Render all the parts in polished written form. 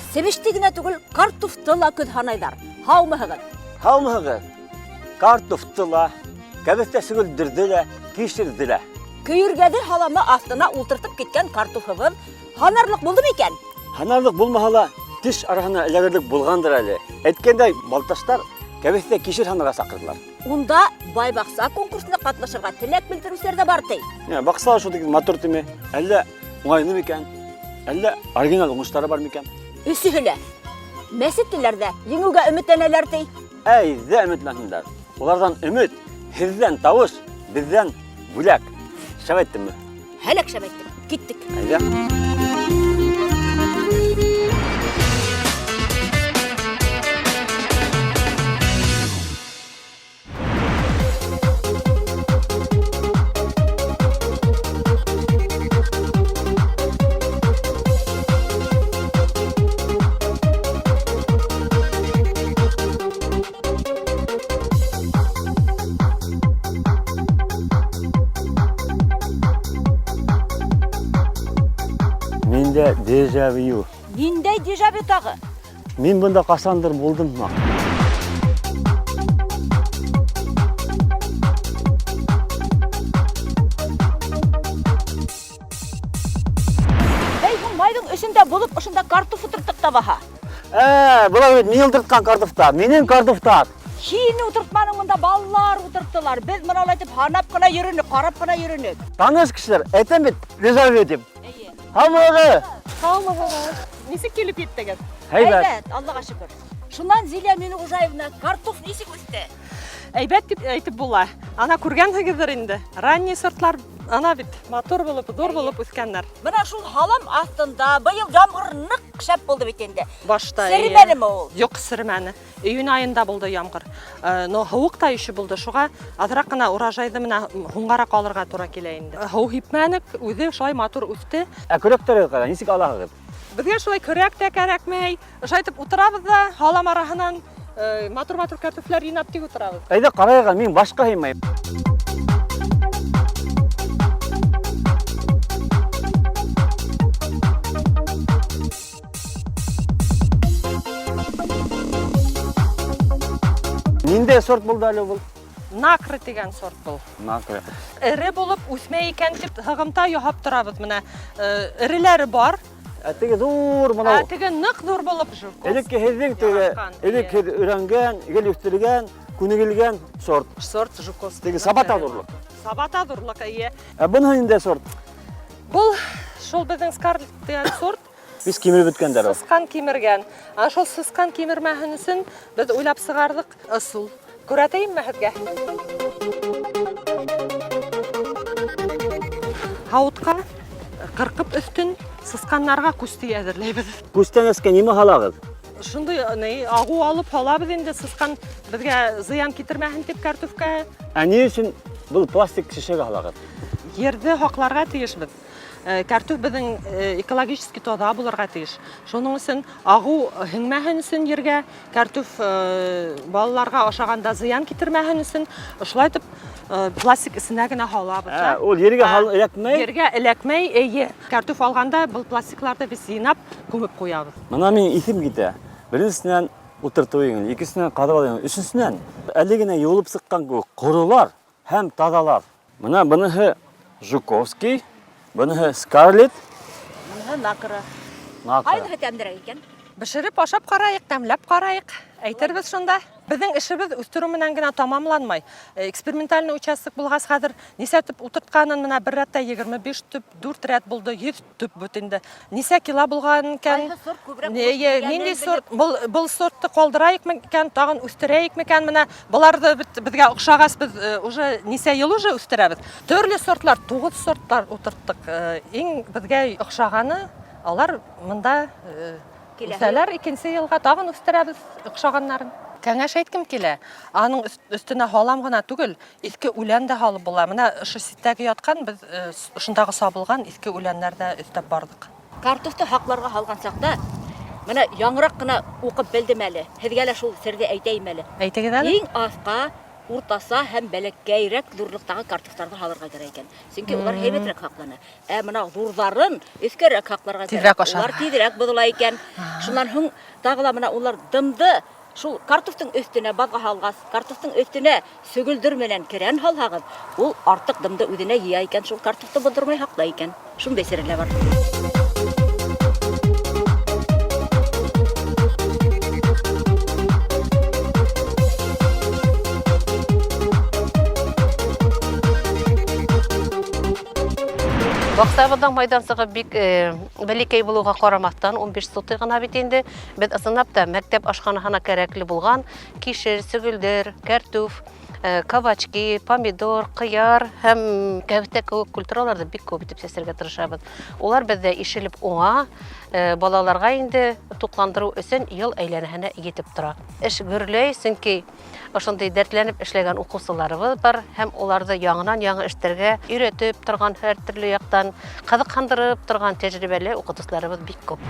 Себешті генә түгел, картуфты ла көт һанайдар. Һаумыһығыҙ. Һаумыһығыҙ. Картуфты ла, кәбестә сөгөлдөрҙө лә, кишерҙе лә. Көйөргәҙе һаламы аҫтына ултыртып киткән картуфыбыҙ һанарлыҡ булдымы икән? Һанарлык булмаһа ла, теш араһына эләгерлек булғандыр әле. Әйткәндәй, балташтар кәбестә кишер һанарға саҡырҙылар. Унда байбаҡса конкурсына ҡатнашырға теләк белдереүселәр ҙә бар ти. Баҡсала шул тиклем матур тиме? Әллә уңайлы микән? Әллә оригинал уңыштары бар микән? Өсөһө лә. Мәсеттеләрҙә еңеүгә өмөтләнәләр ти. Әйҙә өмөтләнһендәр. Уларҙан өмөт, һеҙҙән тауыш, беҙҙән бүләк. Шәбәйттемме? Һәләк шәбәйттем. Киттек. Әйҙә. Миндә дежавю. Ниндәй дежавю тағы? Мин бында ҡасандыр булдым. Һуң майҙың өсөндә булып, ошонда картуф ултырттык табаһа. Былай мин ултыртҡан картуфтар, минең картуфтар. Һин ултыртманың, мында балалар ултырттылар. Беҙ мынаулай итеп һанап ҡына йөрөнөк, ҡарап ҡына йөрөнөк. Таныш кешеләр, әйтәм бит, дежавю тип. Һаумыһығыҙ. Һаумыһығыҙ. Нисек килеп еттегеҙ? Әйбәт, Аллаға шөкөр. Шунан Зилә Минуғужаевна, картуф нисек үҫте? Әйбәт дип әйтеп була. Ана күргәнһегеҙҙер инде. Ранний сортлар ана бит матур булып, ҙур булып үҫкәннәр. Мына шул һалам аҫтында быйыл ямғыр ныҡ шәп булды бит инде. Башта. Серемәнеме ул? Юҡ, серемәне. Июнь айында булды ямғыр. Но һыуыҡ та ише булды. Шуға аҙыраҡ ҡына урожайҙы менә һуңғараҡ алырға тура килә инде. Һыу һипмәнек, үҙе шулай матур үҫте. Көрәктәрегеҙ ҡайҙа, нисек алаһығыҙ? Беҙгә шулай көрәк тә кәрәкмәй. Ошо итеп ултырабыҙ ҙа һалам араһынан матур-матур картуфлар йыйнап тик ултырабыҙ. Әйҙә ҡарайыға, мин башҡа һыймайым. Ниндәй сорт булды әле был? Накры тигән сорт был. Накры. Эре булып үҫмәй икән тип һығымта яһап торабыҙ менә. Эреләре бар. Теге ҙур мынау. Теге ныҡ ҙур булып жүр. Элекке һеҙҙең теге, элек һеҙ өйрәнгән, гел үҫтергән, күнегелгән сорт. Сорт Жуковский. Теге сабата ҙурлыҡ. Сабата ҙурлыҡ, эйе. Быныһы ниндәй сорт? Был шул беҙҙең Скарлетт дигән сорт. Biz кимереп бөткәндәр ул. Сысҡан кимергән. Шул сысҡан кимермәһен өсөн беҙ уйлап сығарҙык ысул. Күрәтәйемме һеҙгә? Һауытҡа ҡырҡып өҫтөн сысҡаннарға күсти әҙерләйбеҙ. Күстән эскә нимә һалағыҙ? Шундай ағу алып һалабыҙ инде сысҡан беҙгә зыян китермәһен тип картуфка. Ә ни өсөн был пластик шешәгә һалағыҙ? Ерҙе һаҡларға тейешбеҙ. Картуф беҙҙең экологически тоҙа булырға тейеш. Шуның өсөн ағу һеңмәһен өсөн ергә, картуф балаларға ашағанда зыян китермәһен өсөн, шулай итеп пластик эсенә генә һалабыҙ. Ул ергә эләкмәй? Ергә эләкмәй, эйе. Картуф алғанда был пластикларҙы без йыйнап күмеп ҡуябыҙ. Мына мин иҫем китә. Беренсенән ултыртыу еңел, икенсенән ҡаҙып алыу еңел, өсөнсөнән әле генә юылып сыҡҡан кеүек ҡоролар һәм таҙалар. Мына быныһы Жуковский, быныһы Скарлетт. Быныһы Накры. Накры. Ҡайһыһы тәмдерәк икән? Бешереп ашап ҡарайыҡ, тәмләп ҡарайыҡ. Әйтербеҙ шунда. Беҙҙең эшебеҙ үҫтереү менән генә тамамланмай. Экспериментальный участок булғас хәҙер нисә төп ултыртҡанын менә бер рәттә 25 төп, 4 рәт булды, 100 төп бөт инде. Нисә кила булған икән? Ҡайһы сорт күберәк Ниндәй сорт? Был сортты ҡалдырайыҡмы икән, тағын үҫтерәйекме икән менә? Быларҙы беҙгә оҡшағас беҙ уже нисә йыл уже үҫтерәбеҙ. Төрлө сортлар, 9 сорттар ултырттыҡ. Иң беҙгә оҡшағаны, алар мында үҫәләр, икенсе йылға тағын үҫтерәбеҙ оҡшағаннарын. Кәңәш әйткем килә. Аның өҫтөнә һалам гына түгел, иҫке үлән дә һалып була. Менә ошо ситтәге ятҡан, беҙ ошондағы сабылған иҫке үләндәр дә өҫтәп барҙыҡ. Картуфты һаҡларға һалған саҡта, менә яңыраҡ ҡына уҡып белдем әле. Һеҙгә лә шул серҙе әйтәйем әле. Әйтегеҙ әле. Иң аҫҡа уртаса һәм бәләкәйрәк зурлыктагы картуфтарны халырга кирәк икән. Чөнки улар һәйбәтрәк хаклана. Менә зурдарын өскәрәк хакларга Тизрәк кирәк. ашар. Улар тизрәк бозыла икән. Шуннан һуң тагыла менә улар дымды шул картуфтың өстенә базга һалгас, картуфтың өстенә сөгөлдөр менән керән һалһагыз, ул артык дымды үзенә йыя икән, шул картуфты булдырмай хаклай икән. Шундай серләр бар. Бақсабыдың майдансығы бик бәлекәй булуға қарамастан 15 сотый гына бит инде. Бит ысынлап та мәктәп ашханаһына кәрәкле булган кишер, сөгөлдөр, картуф, кабачки, помидор, кыяр һәм кәбестә кебек культураларда бик күп итеп сәсәргә тырышабыз. Улар бездә ишелеп уңа, балаларга инде тукландыру өчен ел әйләнәһенә йетеп тора. Эш гөрләй, чөнки ошондай дәртләнеп эшләгән укучыларыбыз бар һәм уларны яңынан-яңа эштәргә өйрәтеп торган, һәр төрле яктан кызыккандырып торган тәҗрибәле укытучыларыбыз бик күп.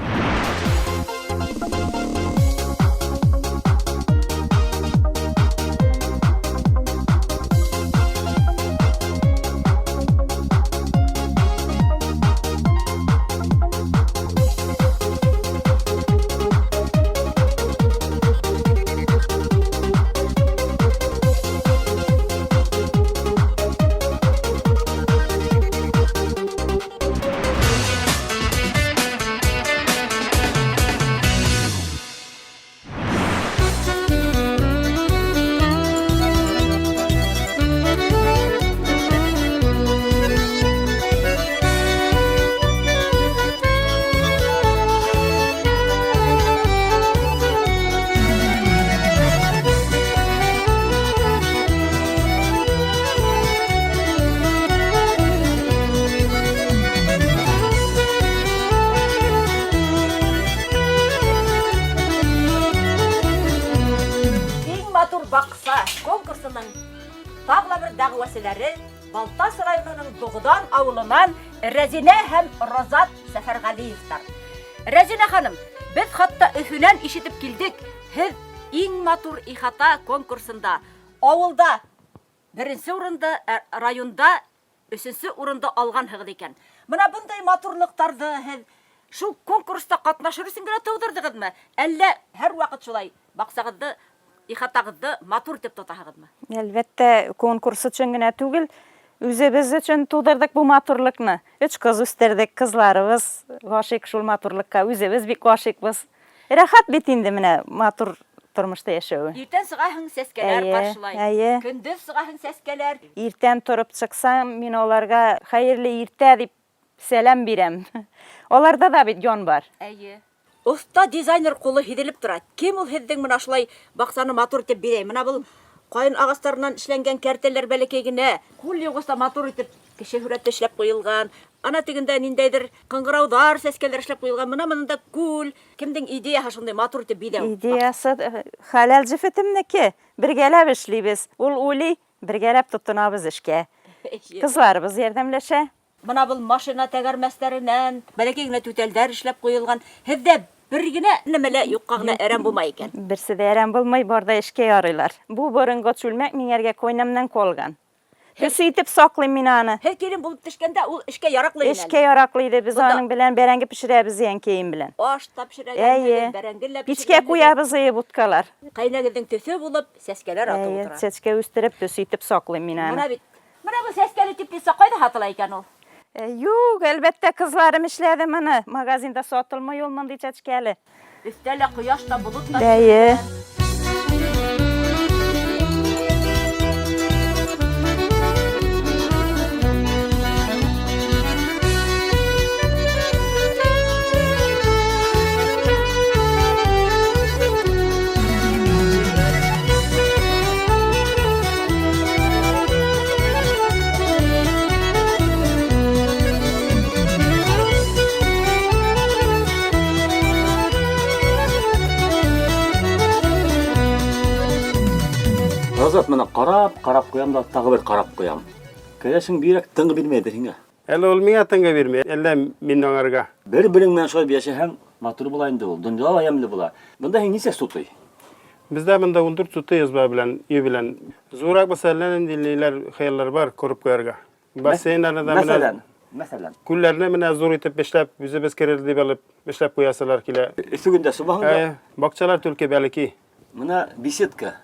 Бақса конкурсының тагла бер дәгъвәселәре Балтас районының Дугыдан авылынан Рәзинә һәм Розат Сәфәргалиевтар. Рәзинә ханым, без хатта Өфөнән ишетеп килдек. Һез иң матур ихата конкурсында авылда беренче урында, районда өченче урында алган хыгыз икән. Менә бундай матурлыктарды һез шул конкурста катнашыр өчен генә тудырдыгызмы? Әллә һәр вакыт шулай баксагызды ихатагызды матур дип тотаһыгызмы? Әлбәттә, конкурс өчен генә түгел, үзебез өчен тудырдык бу матурлыкны. 3 кыз үстердек, кызларыбыз гашык шул матурлыкка, үзебез бик гашыкбыз. Рәхәт бит инде менә матур тормышта яшәү. Иртән сыгаһың сәскәләр каршылай. Көндез сыгаһың сәскәләр. Иртән торып чыксам, мин аларга хәерле иртә дип сәлам бирәм. Аларда да бит җан бар. Әйе. Уста дизайнер кулы һиделеп тора. Кем ул һездең менә шулай баксаны матур итеп бирә? Менә бу кайын агастарынан эшләнгән кәртәләр бәләкәй генә, кул югыста матур итеп кеше хүрәтте эшләп куелган. Ана тегендә ниндәйдер кыңгыраудар, сәскәләр эшләп куелган. Менә монда күл. Кемдең идеяһы шундай матур итеп бирә? Идеясы хәләл җифетемнеке. Бергәләп эшлибез. Ул уйлый, бергәләп тотынабыз эшкә. Кызларыбыз ярдәмләшә. Менә бу машина тәгәрмәсләреннән бәләкәй генә түтәлдәр эшләп куелган. Һездә бер генә нәмәлә юкка гына әрәм булмай икән. Берсе дә әрәм булмай, барда эшкә ярыйлар. Бу борынгы чүлмәк миңәргә койнамнан калган. Төсө итеп саклыйм мин аны. Һәр килен булып төшкәндә ул эшкә яраклы иде. Эшкә яраклы иде. Без аның белән бәрәңге пешерәбез янкәем белән. Аш тапшыраган, бәрәңгеләп Пичкә куябыз буткалар. Кайнагызның төсе булып, сәскәләр атып утыра. Сәскә үстереп, төсө итеп саклыйм мин аны. Менә бит. Менә бу сәскәле теплица кайда сатыла икән ул? Юк, әлбәттә кызларым эшләде моны. Магазинда сатылмый ул мондый чәчкәле. Өстәле кояш та булып та. Әйе. Розат, менә карап куям да тагы бер карап куям. Кәләшең бирәк тыңгы бирмәйдер һиңа. Әле ул миңа тыңгы бирмәй, әллә мин аңарга. Бер-берең менән шулай яшәһәң, матур була инде ул. Дөнья ямьле була. Бунда һин нисә сутый? Bizde bunda uldur tutuyuz bilen, iyi bilen. Zorak meselelerin dinleyler, hayallar var korup koyarga. Basseynlerine de Mesela. kullarına mene zor itip beşlep, bize biz kereldi belip beşlep koyasalar kile. Üstü günde subahında. Bakçalar Türkiye belki. Mına bisetka.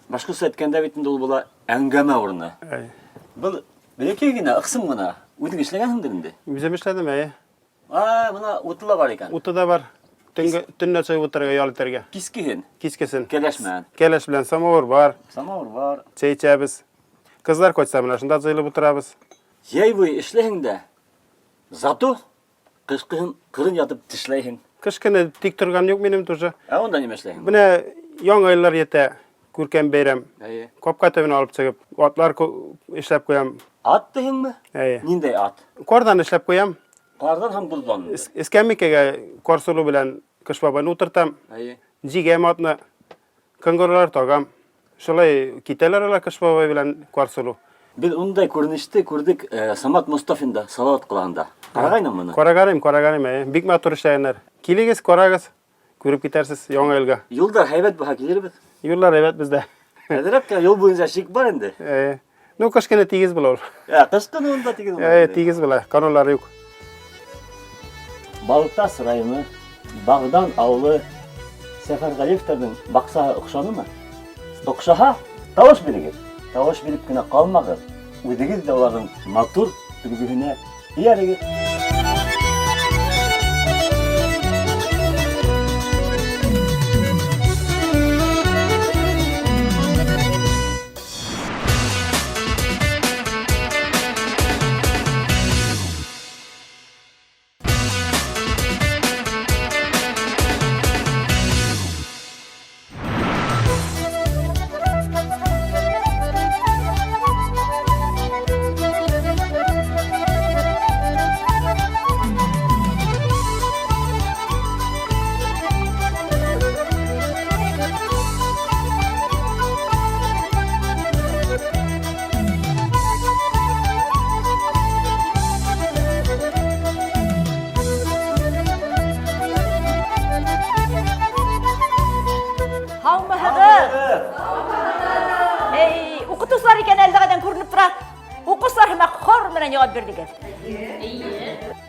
Başkası etkende bitinde ol bola әңгәмә урыны. Бұл бәлекей генә, ықсым гына. Үтің эшләгәнһеңдер инде. Bizim işledim Мына уты ла бар икән. Utu da var. Tünne çay utarga yal iterge. Кискеһен. Kiskesin. Кәләшмән. Keleş bilen samavur var. Самауыр бар. Çay içəbiz. Kızlar koçsa bana şunda çaylı buturabız. Яй буй эшләһеңдә. Зато кышкыһын кырын ятып тишләйһең. Kış günü dik turgan yok benim turca. Онда нимә эшләйһең? Buna yan aylar yete. Kurken beyrem. Kopka tövünü alıp çıkıp. Atlar işlep koyam. Ат дигәнме? Әйе. Ниндәй ат? Kordan işlep koyam. Кардан һәм булдан. İskemikege korsulu bilen kış babanı oturtam. Jigem atını kanguralar togam. Şolay kiteler ala kış baba bilen korsulu. Biz ондай күренеште күрдек Самат Мустафинда салават кылганда. Карагайның моны. Koragarım. Bik matur işleyenler. Kiligez koragas. Көрүп китерсиз яңа елга. Юлдар һәйбәт баһа килербез. Юллар evet bizde. Әзрәк юл буенча шик бар инде. Ну кыш кene тигиз була ул. Кышкы онда тигез. Тигиз була. Каналары юк. Балыктас районы, Бағдан ауылы Сәфәрғалиевтердің бақсаға ұқшанымы? Ұқшаға тавыш берегіз. Тавыш беріп кіне қалмағыз. Өдегіз де олардың матур үлгіхіне иярегіз. Укытучылар икән әлдәгәдән күренеп тора. Укучылар һәм хор менән җавап бирдегез.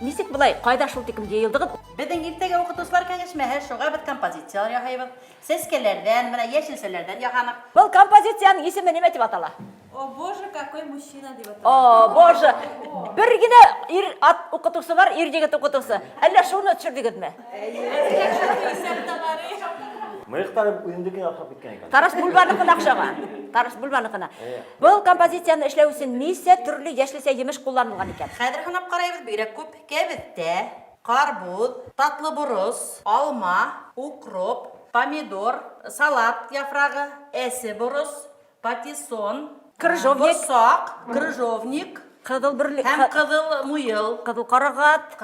Нисек булай? Кайда шул тиким җыелдыгыз? Безнең иртәгә укытучылар кәңәшмәһе, шуңа бит композициялар яһайбыз. Сәскәләрдән, менә яшелсәләрдән яһанык. Бұл композицияның исеме нимә дип атала? О боже, какой мужчина дип атала. О боже. Бер генә ир ат укытучысы бар, ир җегет укытучысы. Әллә шуны төшердегезме? Мыйыктары үендекен ашап киткән икән. Тарас Бульбаныкына акчага. Тарас Бульбаныкына. Бұл композицияны эшләү өчен нисә төрле яшелсә җимеш кулланылган икән? Хәзер ханап карайбыз, бигрәк күп кәбеттә, карбуз, татлы бурыс, алма, укроп, помидор, салат яфрагы, әсе бурыс, патиссон, Крыжовник, крыжовник, кызыл бирлек, һәм кызыл муел, кызыл карагат,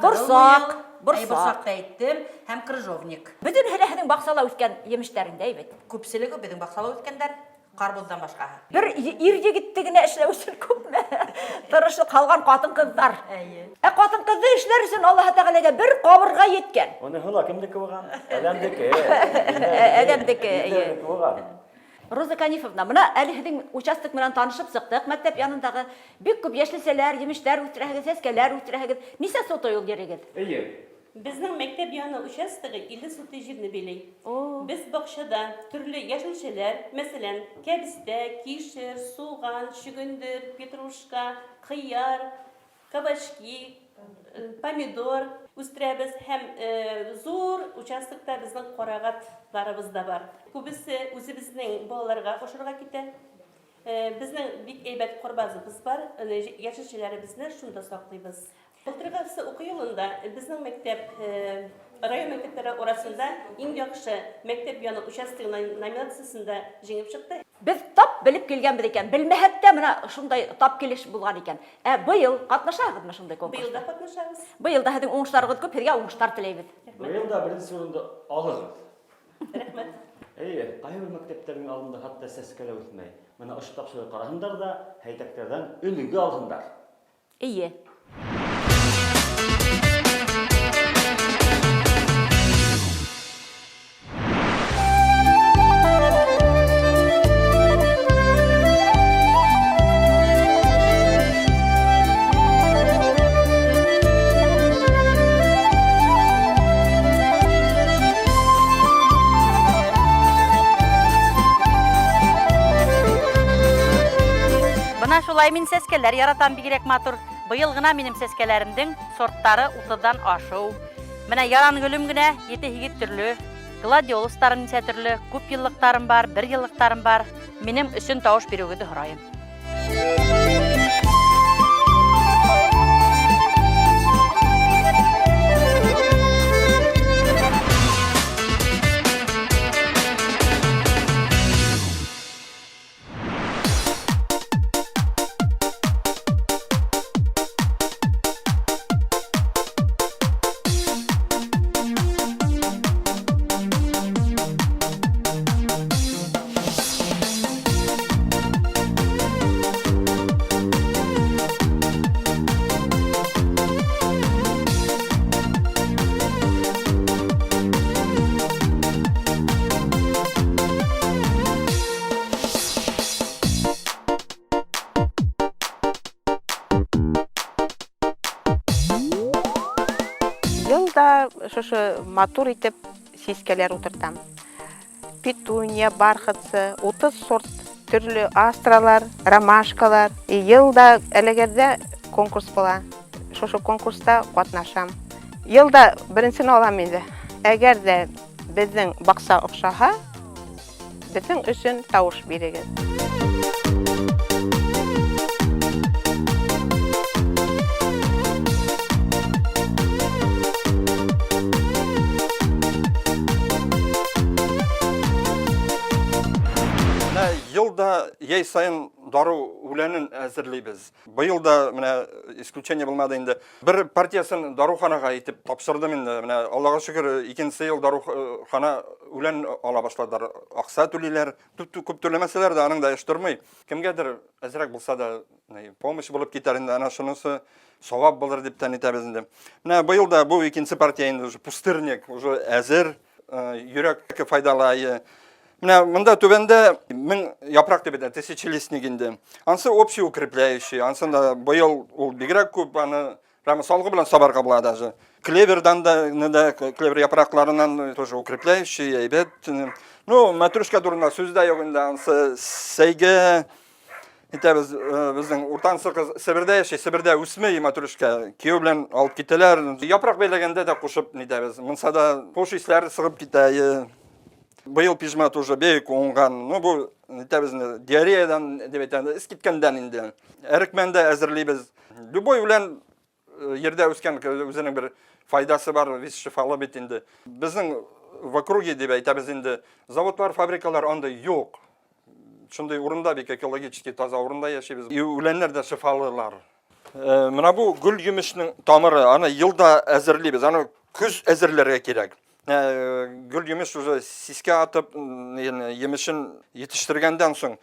борсак, борсак. борсак та әйттем, һәм крыжовник. Бүтән һәләһенең баксала үскән җимештәрендә бит. Күпселеге безнең баксала үткәндәр, карбуздан башка. Бер ир егеттегенә эшләү өчен күпме тырышып калган катын-кызлар. Ә катын-кызы эшләр өчен Аллаһ Тәгаләгә бер кабырга yeткән. Аны һола кемдеке булган? Әдәмдеке. Әдәмдеке. Роза Канифовна, менә әле һезнең участок менән танышып сыктык. Мәктәп янындагы бик күп яшелсәләр, җимешләр үстерәһегез, сәскәләр үстерәһегез. Нисә сото юл йөрегез? Безнең мәктәп яны участогы 50 сотый җирне бәйләй. Без бакчада төрле яшелчәләр, мәсәлән, кәбестә, кишер, суган, чөгендер, петрушка, кыяр, кабачки, помидор үстерәбез һәм зур участокта безнең карагатларыбыз да бар. Күбесе үзебезнең балаларга кушырга китә. Безнең бик әйбәт корбазыбыз бар. Яшелчәләребезне шунда саклыйбыз. Былтыргысы уку елында безнең мәктәп район мәктәпләре арасында иң яхшы мәктәп яны участогының номинациясында җиңеп чыкты. Без тап белеп килгәнбез икән. Белмәһәк тә менә шундай тап килеш булган икән. Быел катнашабызмы шундай конкурста? Быел да катнашабыз. Быел да һезнең уңышларыгыз күп, һезгә уңышлар теләйбез. Быел да беренче урында алыгыз. Рәхмәт. Кайбер мәктәпләрнең алдында хатта сәскәләр үтмәй. Менә ошо тапшырык караһындар да, һәйтәкләрдән үлүгә алгындар. Ие. Шулай мин сәскәләр яратам бигрәк матур. Быел гына минем сәскәләремнең сорттары 30-дан ашу. Менә яран гөлем генә 7-8 төрле. Гладиолустарым ничә төрле, күп еллыктарым бар, 1 еллыктарым бар. Минем өчен тавыш бирүгә һорайм. Елда шушы матур итеп сискәләр утыртам. Петуния, бархатцы, 30 сорт төрле астралар, ромашкалар. Елда әлегәрдә конкурс була. Шушы конкурста катнашам. Елда беренчене алам инде. Әгәр дә безнең бакса охшаһа, безнең өчен тавыш бирегез. Елда яй сайын дару үләнен әзерлейбез. Быел да менә исключение булмады инде. Бер партиясын даруханага итеп тапшырдым инде. Менә Аллага шөкер, икенче ел дарухана үлән ала башладылар. Акса түлиләр, күп төләмәсәләр дә аның да эш тормый. Кемгәдер әзрәк булса да помощь булып китәр инде. Ана шунысы савап булыр дип тән итәбез инде. Менә быел да бу икенче партия инде уже пустырник, уже әзер, йөрәккә файдалы. Менә монда түбәндә 1000 япрак дип әйтә, тысячелистник инде. Ансы общий укрепляющий, ансында быел ул бигрәк күп, аны прямо салгы белән сабарга була даже. Клевердан да клевер япракларыннан тоже укрепляющий, әйбәт. Ну, матрушка турында сүз дә юк инде, ансы сәйгә итәбез, безнең уртанчы кыз Себердә яши, Себердә үсмәй матрушка. Кияү белән алып китәләр. Япрак бәйләгәндә дә кушып нитәбез. Монса да пош исләр сыгып китә. Быел пижма тоже бейк оңған. Ну, бу диареядан дип әйтәм, искиткәндән инде. Әрекмәндә әзерлибез. Любой белән ердә үскән үзенең бер файдасы бар, вис шифалы бит инде. Безнең в округе дип әйтәбез инде. Заводлар, фабрикалар анда юк. Шундай урында бик экологически таза урында яшибез. Үләннәр дә шифалылар. Менә бу гүл йемешнең тамыры, аны елда әзерлибез. Аны күз әзерләргә кирәк. Гүл емеш уже сискә атып, емешін етіштіргенден соң.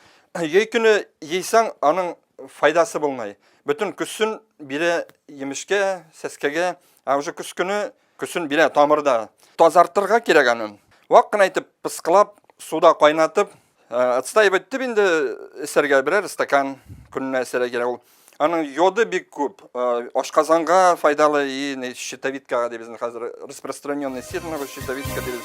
Ей күні ейсаң, аның файдасы болмай. Бүтін күсін бире емешке, сәскеге, уже күс күні күсін бире тамырда. Тазартырға керек аның. Ваққын айтып, пысқылап, суда қайнатып, атстай бөттіп енді әсерге бірер стакан күніне әсерге керек ол. Аның йоды бик күп. Ашказанга файдалы и щитовидкага деп безнең хәзер распространенный сетного щитовидка деп.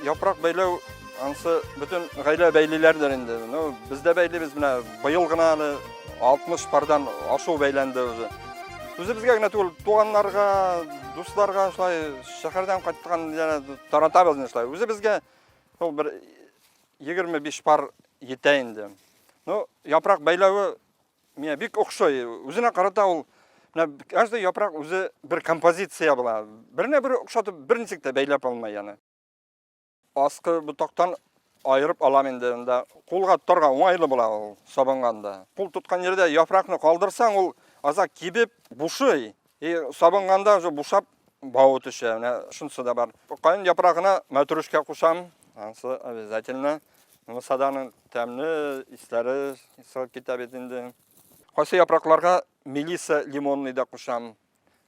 Япрак бәйләү ансы бүтән гаилә бәйлиләрдер инде. Ну, бездә бәйлибез менә быел гына 60 пардан ашу бәйләнде үзе. Үзебезгә генә түгел, туганнарга, дусларга шулай шәһәрдән кайткан таратабыз шулай. Үзебезгә ул бер 25 пар йитә инде. Ну, япрак бәйләүе миңа бик охшый. Үзенә карата ул каждый япрак үзе бер композиция була. Берне бер охшатып берничек тә бәйләп алмай яны. Аскы бутактан айырып алам инде. Кулга торга уңайлы була ул сабынганда. Кул туткан жердә яфракны калдырсаң, ул азак кибеп бушый. Сабынганда уже бушап бау төшә. Шунысы да бар. Кайын япрагына мәтрүшкә кушам. Ансы обязательно Мысаданың тәмле исләре сығып кете бит инде. Кайсы япракларга мелиса лимонный да кушам.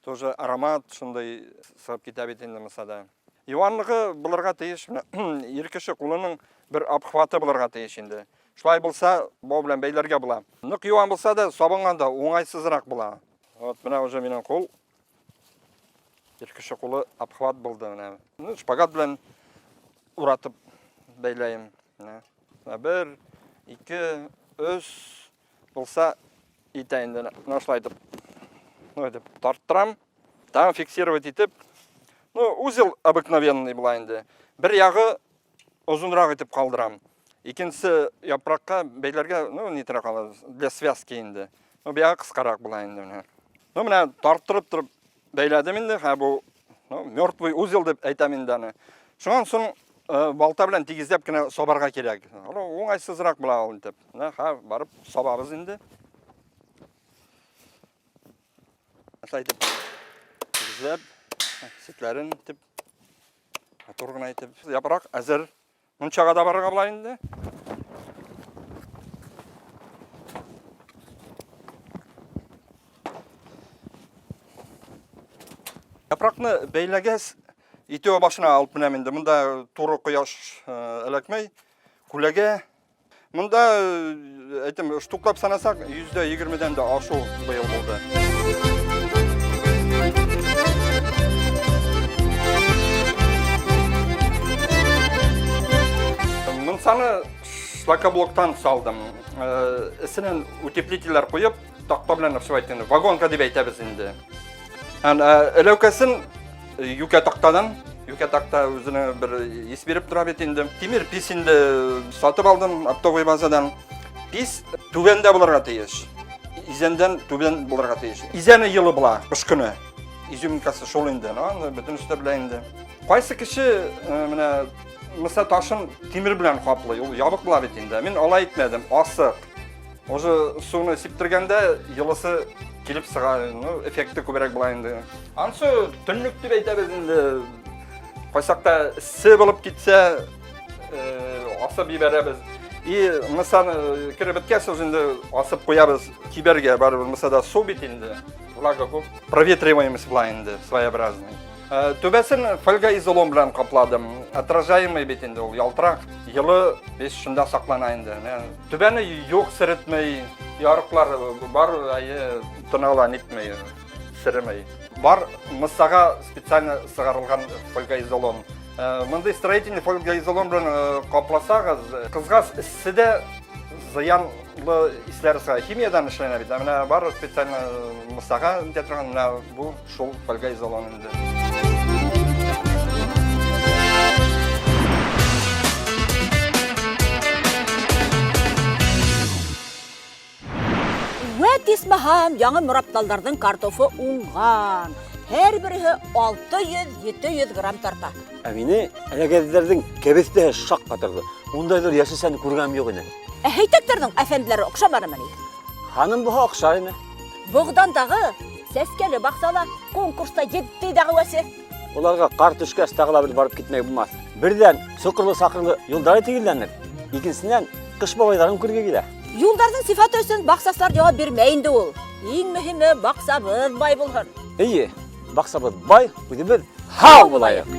Тоже аромат шундай сығып кете бит инде мысада. Юанлыгы булырга тиеш, ир кеше кулының бер обхваты булырга тиеш инде. Шулай булса, бу белән бәйләргә була. Нык юан булса да, сабынганда уңайсызрак була. Вот менә уже минем кул. Ир кеше кулы обхват булды менә. Шпагат белән уратып бәйләйм. Бер, 2, 3 булса итә инде. Нашлай итеп тарттырам. Там фиксировать итеп. Узел обыкновенный була инде. Бер ягы озынрак итеп калдырам. Икенчесе япракка бәйләргә, нитәрәк кала для связки инде. Бу ягы кыскарак була инде менә. Менә тарттырып бәйләдем инде. Бу мертвый узел дип әйтәм инде аны. Шуннан соң балта белән тигезләп кенә сабарга кирәк. Уңайсызрак була ул итеп. Барып сабабыз инде. Атлай итеп тигезләп, сетләрен итеп, тургына итеп, япрак әзер. Мунчага да барырга була инде. Япракны бәйләгәс, итеү башына алып менәм инде. Монда туры кояш эләкмәй, күләгә. Монда әйтем, штуклап санасак, 120дән дә ашу быел булды. Мынсаны шлакоблоктан салдым. Исенен утеплителләр куеп, такта белән обшивать инде. Вагонка дип әйтәбез инде. Эләүкәсен юкә тактадан, юкә такта үзенә бер ис биреп тора бит инде. Тимир пис инде сатып алдым оптовый базадан. Пис түбәндә булырга тиеш. Изәндән түбән булырга тиеш. Изәне йылы була, кыш көне. Изюминкасы шул инде, бөтен өстә белә инде. Кайсы кеше менә мыса ташын тимир белән каплый, ул ябык була бит инде. Мин алай итмәдем, асык. Уже суны сиптергәндә йылысы килеп сыга, эффекты күбрәк була инде. Ансы төнлек дип әйтәбез инде. Кайсакта се булып китсә, асып ибәрәбез. И мысаны кире беткәсез инде асып куябыз кибергә барыбыз. Мысада су бит инде. Влага күп. Проветриваемость була инде, своеобразный. Түбәсен фольгоизолон белән капладым. Отражаемый бит инде ул, ялтырак. Йылы без шунда саклана инде. Түбәне юк сиретмәй, ярыклар бар, тонала нитмәй, сиремәй. Бар мысага специально сыгарылган фольгоизолон. Мондай строительный фольгоизолон белән капласагыз, кызгас иссидә зыянлы исләр сыга. Химиядан эшләнә бит. Менә бар специально мысага торган, бу шул фольгоизолон инде. Исмаһам, яңы морапталдардың картофы уңған. Һәр береһе 600-700 грамм тарта. Мине әләгәзләрнең кәбестәһе шак катырды. Ундайлар яшәсәне күргәм юк иде. Әйтәктәрнең әфәнделәре охшамарымы? Ханым бу охшаймы? Бугдандагы сәскәле баксала конкурста 7 дәгъвәсе. Уларга кар төшкәс тагыла бер барып китмәк булмас. Бердән сукырлы сакырлы юлдары тигелләнер. Икенчесеннән кыш бабайларын күргә килә. Юлдардың сифаты өсөн баксаслар җавап бирмәй инде ул. Иң мөһиме баксабыз бай булһын. Әйе, баксабыз бай, үзебез һау булайык.